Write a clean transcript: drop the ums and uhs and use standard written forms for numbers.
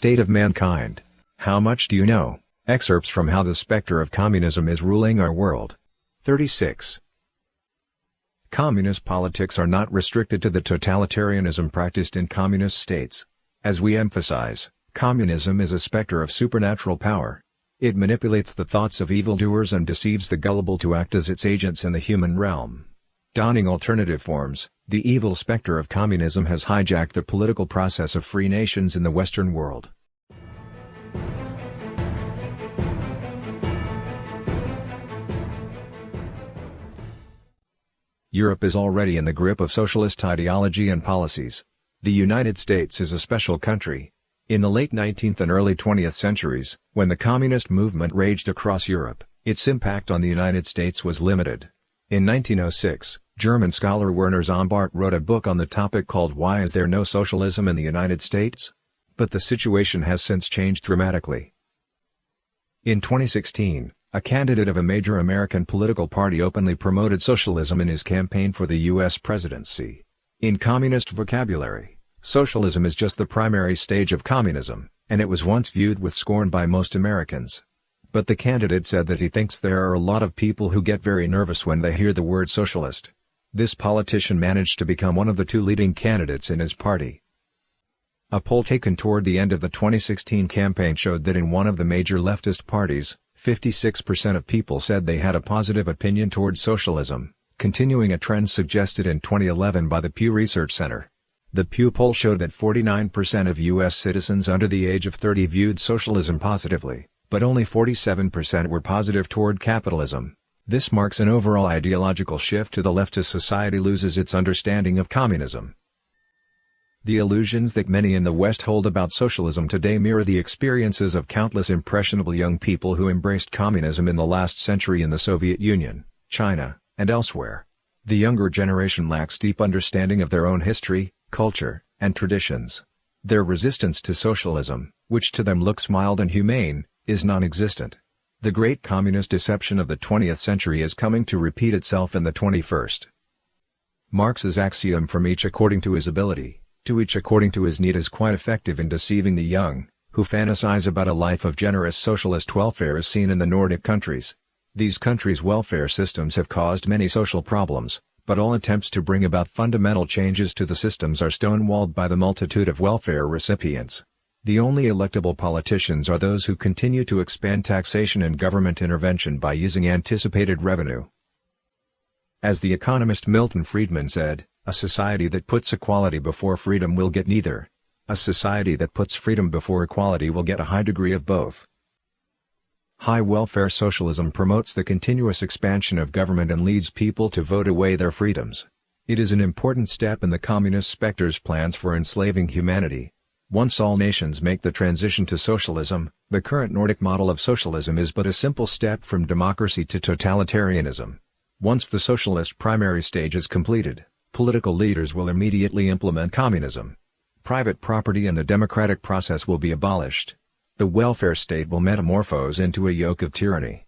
State of Mankind. How much do you know? Excerpts from How the Spectre of Communism is Ruling Our World. 36. Communist politics are not restricted to the totalitarianism practiced in communist states. As we emphasize, communism is a spectre of supernatural power. It manipulates the thoughts of evildoers and deceives the gullible to act as its agents in the human realm. Donning alternative forms, the evil spectre of communism has hijacked the political process of free nations in the Western world. Europe is already in the grip of socialist ideology and policies. The United States is a special country. In the late 19th and early 20th centuries, when the communist movement raged across Europe, its impact on the United States was limited. In 1906, German scholar Werner Sombart wrote a book on the topic called Why Is There No Socialism in the United States? But the situation has since changed dramatically. In 2016, a candidate of a major American political party openly promoted socialism in his campaign for the U.S. presidency. In communist vocabulary, socialism is just the primary stage of communism, and it was once viewed with scorn by most Americans. But the candidate said that he thinks there are a lot of people who get very nervous when they hear the word socialist. This politician managed to become one of the two leading candidates in his party. A poll taken toward the end of the 2016 campaign showed that in one of the major leftist parties, 56% of people said they had a positive opinion toward socialism, continuing a trend suggested in 2011 by the Pew Research Center. The Pew poll showed that 49% of U.S. citizens under the age of 30 viewed socialism positively, but only 47% were positive toward capitalism. This marks an overall ideological shift to the left as society loses its understanding of communism. The illusions that many in the West hold about socialism today mirror the experiences of countless impressionable young people who embraced communism in the last century in the Soviet Union, China, and elsewhere. The younger generation lacks deep understanding of their own history, culture, and traditions. Their resistance to socialism, which to them looks mild and humane, is non-existent. The great communist deception of the 20th century is coming to repeat itself in the 21st. Marx's axiom "from each according to his ability, to each according to his need" is quite effective in deceiving the young, who fantasize about a life of generous socialist welfare as seen in the Nordic countries. These countries' welfare systems have caused many social problems, but all attempts to bring about fundamental changes to the systems are stonewalled by the multitude of welfare recipients. The only electable politicians are those who continue to expand taxation and government intervention by using anticipated revenue. As the economist Milton Friedman said, "A society that puts equality before freedom will get neither. A society that puts freedom before equality will get a high degree of both." High welfare socialism promotes the continuous expansion of government and leads people to vote away their freedoms. It is an important step in the communist specter's plans for enslaving humanity. Once all nations make the transition to socialism, the current Nordic model of socialism is but a simple step from democracy to totalitarianism. Once the socialist primary stage is completed, political leaders will immediately implement communism. Private property and the democratic process will be abolished. The welfare state will metamorphose into a yoke of tyranny.